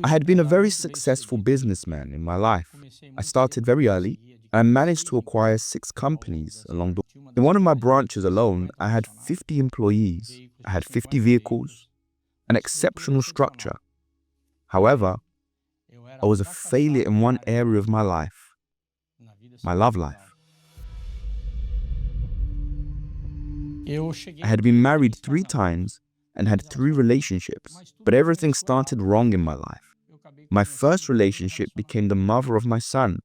I had been a very successful businessman in my life. I started very early and I managed to acquire 6 companies along the way. In one of my branches alone, I had 50 employees, I had 50 vehicles, an exceptional structure. However, I was a failure in one area of my life, my love life. I had been married 3 times and had 3 relationships, but everything started wrong in my life. My first relationship became the mother of my son.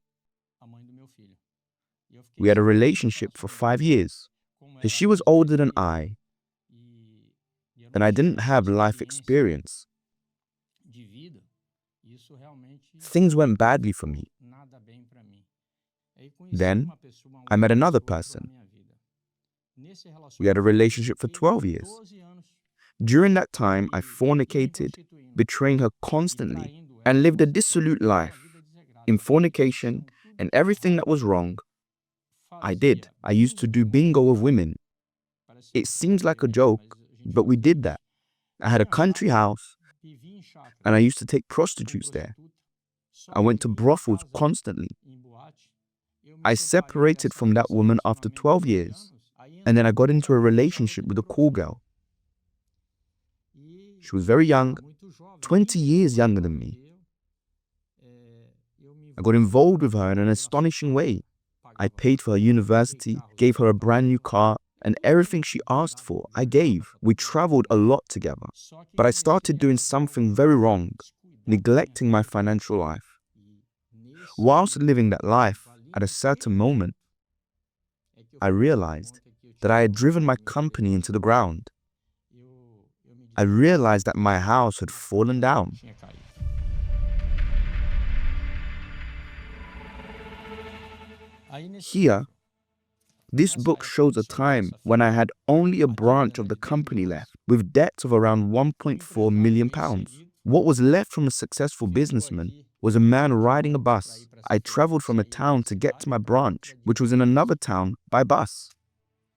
We had a relationship for 5 years. As she was older than I, and I didn't have life experience, things went badly for me. Then, I met another person. We had a relationship for 12 years. During that time, I fornicated, betraying her constantly, and lived a dissolute life. In fornication and everything that was wrong, I did. I used to do bingo with women. It seems like a joke, but we did that. I had a country house, and I used to take prostitutes there. I went to brothels constantly. I separated from that woman after 12 years, and then I got into a relationship with a cool girl. She was very young, 20 years younger than me. I got involved with her in an astonishing way. I paid for her university, gave her a brand new car, and everything she asked for, I gave. We traveled a lot together. But I started doing something very wrong, neglecting my financial life. Whilst living that life, at a certain moment, I realized that I had driven my company into the ground. I realized that my house had fallen down. Here, this book shows a time when I had only a branch of the company left, with debts of around £1.4 million. What was left from a successful businessman was a man riding a bus. I traveled from a town to get to my branch, which was in another town, by bus.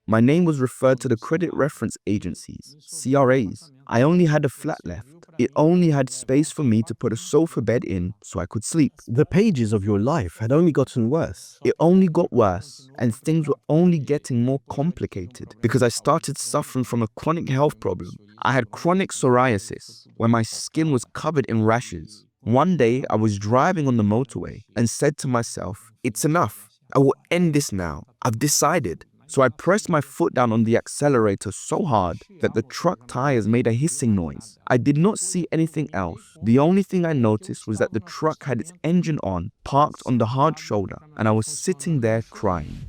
My name was referred to the credit reference agencies, CRAs. I only had a flat left. It only had space for me to put a sofa bed in so I could sleep. The pages of your life had only gotten worse. It only got worse, and things were only getting more complicated because I started suffering from a chronic health problem. I had chronic psoriasis, where my skin was covered in rashes. One day, I was driving on the motorway and said to myself, "It's enough. I will end this now. I've decided." So I pressed my foot down on the accelerator so hard that the truck tires made a hissing noise. I did not see anything else. The only thing I noticed was that the truck had its engine on, parked on the hard shoulder, and I was sitting there crying.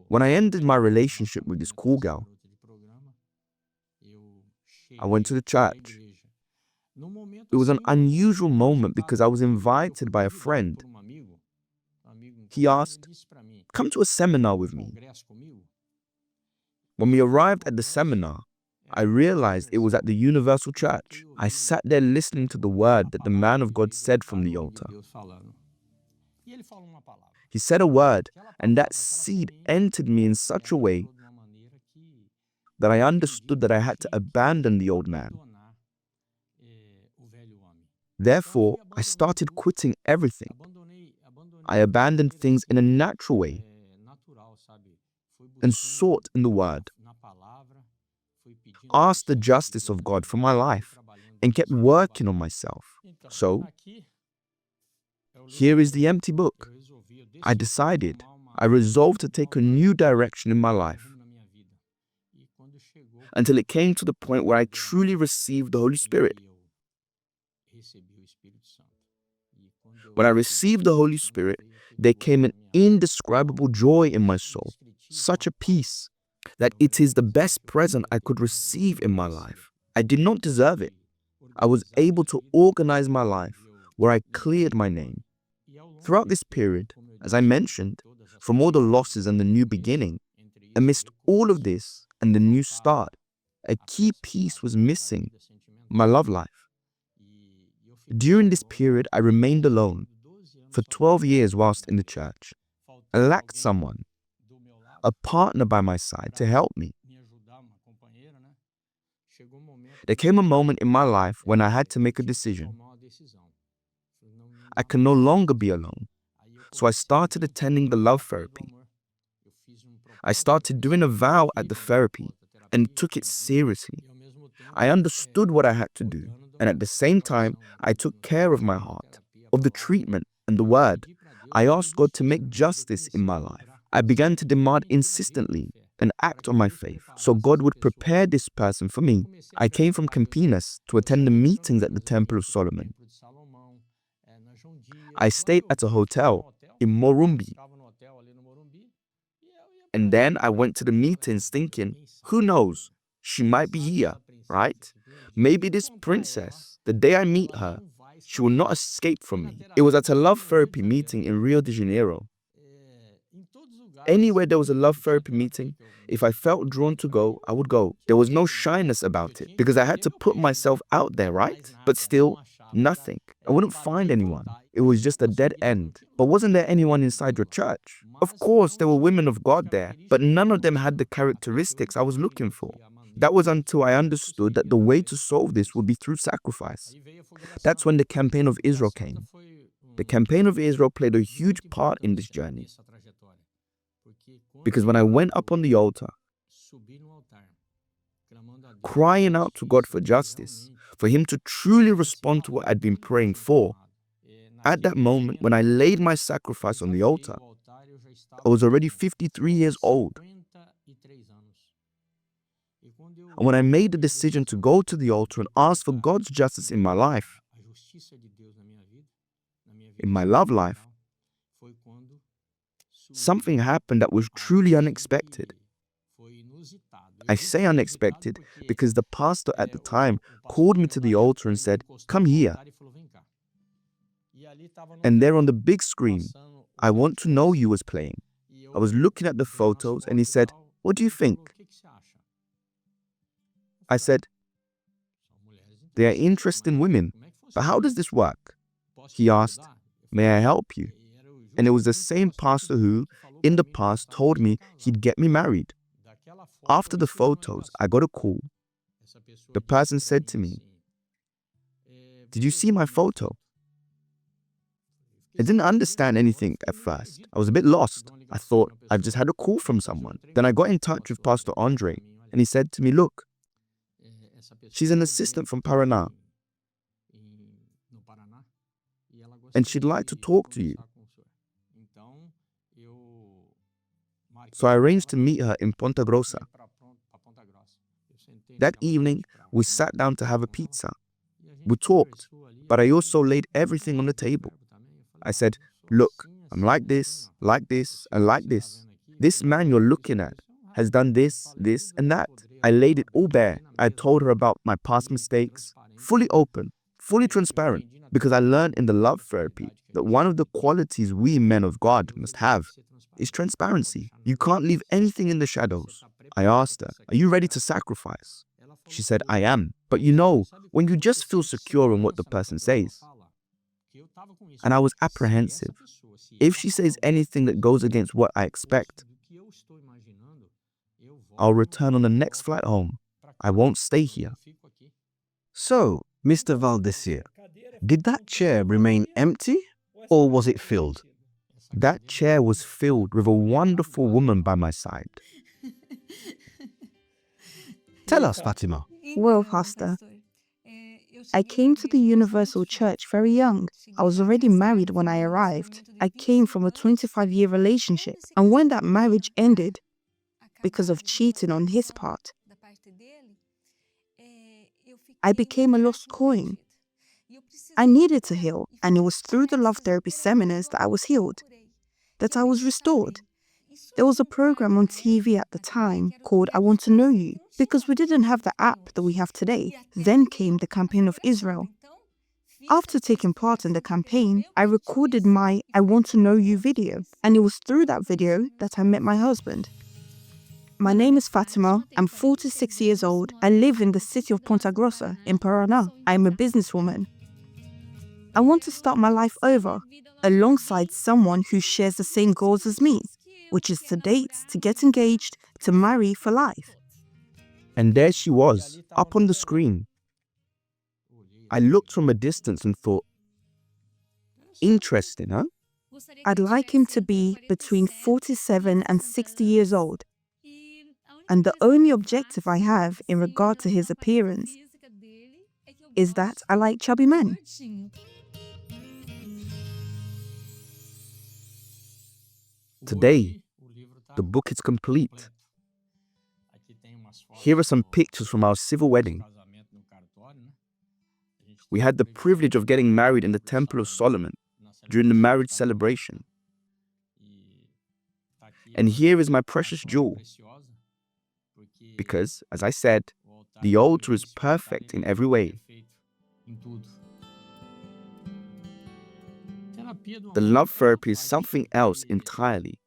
When I ended my relationship with this cool girl, I went to the church. It was an unusual moment because I was invited by a friend. He asked, "Come to a seminar with me." When we arrived at the seminar, I realized it was at the Universal Church. I sat there listening to the word that the man of God said from the altar. He said a word, and that seed entered me in such a way that I understood that I had to abandon the old man. Therefore, I started quitting everything. I abandoned things in a natural way and sought in the Word, asked the justice of God for my life, and kept working on myself. So, here is the empty book. I decided, I resolved to take a new direction in my life until it came to the point where I truly received the Holy Spirit. When I received the Holy Spirit, there came an indescribable joy in my soul, such a peace that it is the best present I could receive in my life. I did not deserve it. I was able to organize my life where I cleared my name. Throughout this period, as I mentioned, from all the losses and the new beginning, amidst all of this and the new start, a key piece was missing: my love life. During this period, I remained alone for 12 years whilst in the church. I lacked someone, a partner by my side to help me. There came a moment in my life when I had to make a decision. I can no longer be alone. So I started attending the love therapy. I started doing a vow at the therapy and took it seriously. I understood what I had to do, and at the same time, I took care of my heart, of the treatment and the word. I asked God to make justice in my life. I began to demand insistently and act on my faith, so God would prepare this person for me. I came from Campinas to attend the meetings at the Temple of Solomon. I stayed at a hotel in Morumbi. And then I went to the meetings thinking, who knows, she might be here, right? Maybe this princess, the day I meet her, she will not escape from me. It was at a love therapy meeting in Rio de Janeiro. Anywhere there was a love therapy meeting, if I felt drawn to go, I would go. There was no shyness about it because I had to put myself out there, right? But still, nothing. I wouldn't find anyone. It was just a dead end. But wasn't there anyone inside your church? Of course, there were women of God there, but none of them had the characteristics I was looking for. That was until I understood that the way to solve this would be through sacrifice. That's when the campaign of Israel came. The campaign of Israel played a huge part in this journey. Because when I went up on the altar, crying out to God for justice, for Him to truly respond to what I'd been praying for, at that moment, when I laid my sacrifice on the altar, I was already 53 years old. And when I made the decision to go to the altar and ask for God's justice in my life, in my love life, something happened that was truly unexpected. I say unexpected because the pastor at the time called me to the altar and said, "Come here." And there on the big screen, "I Want to Know You" was playing. I was looking at the photos and he said, "What do you think?" I said, "They are interesting women, but how does this work?" He asked, "May I help you?" And it was the same pastor who, in the past, told me he'd get me married. After the photos, I got a call. The person said to me, "Did you see my photo?" I didn't understand anything at first. I was a bit lost. I thought, I've just had a call from someone. Then I got in touch with Pastor Andre, and he said to me, "Look, she's an assistant from Paraná, and she'd like to talk to you." So I arranged to meet her in Ponta Grossa. That evening, we sat down to have a pizza. We talked, but I also laid everything on the table. I said, "Look, I'm like this, and like this. This man you're looking at has done this, and that." I laid it all bare. I told her about my past mistakes, fully open, fully transparent, because I learned in the love therapy that one of the qualities we men of God must have is transparency. You can't leave anything in the shadows. I asked her, "Are you ready to sacrifice?" She said, "I am." But you know, when you just feel secure in what the person says. And I was apprehensive. If she says anything that goes against what I expect, I'll return on the next flight home. I won't stay here. So, Mr. Valdesir, did that chair remain empty or was it filled? That chair was filled with a wonderful woman by my side. Tell us, Fatima. Well, Pastor, I came to the Universal Church very young. I was already married when I arrived. I came from a 25-year relationship. And when that marriage ended, because of cheating on his part, I became a lost coin. I needed to heal, and it was through the love therapy seminars that I was healed, that I was restored. There was a program on TV at the time called I Want to Know You, because we didn't have the app that we have today. Then came the campaign of Israel. After taking part in the campaign, I recorded my I Want to Know You video, and it was through that video that I met my husband. My name is Fatima. I'm 46 years old. I live in the city of Ponta Grossa in Paraná. I'm a businesswoman. I want to start my life over alongside someone who shares the same goals as me, which is to date, to get engaged, to marry for life. And there she was, up on the screen. I looked from a distance and thought, interesting, huh? I'd like him to be between 47 and 60 years old. And the only objective I have in regard to his appearance is that I like chubby men. Today, the book is complete. Here are some pictures from our civil wedding. We had the privilege of getting married in the Temple of Solomon during the marriage celebration. And here is my precious jewel. Because, as I said, the altar is perfect in every way. The love therapy is something else entirely.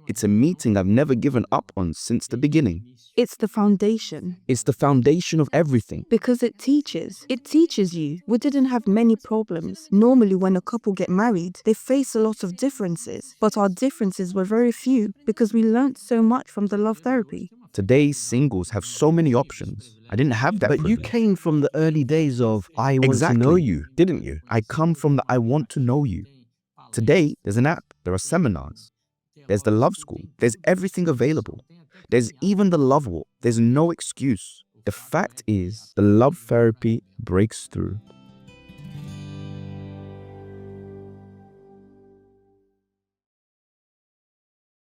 It's a meeting I've never given up on since the beginning. It's the foundation. It's the foundation of everything. Because it teaches you. We didn't have many problems. Normally when a couple get married, they face a lot of differences. But our differences were very few because we learned so much from the love therapy. Today's singles have so many options. I didn't have that But you privilege. came from the early days of I want to know Exactly. you, didn't you? I come from the I want to know you. Today, there's an app, there are seminars, there's the love school, there's everything available. There's even the love walk. There's no excuse. The fact is, the love therapy breaks through.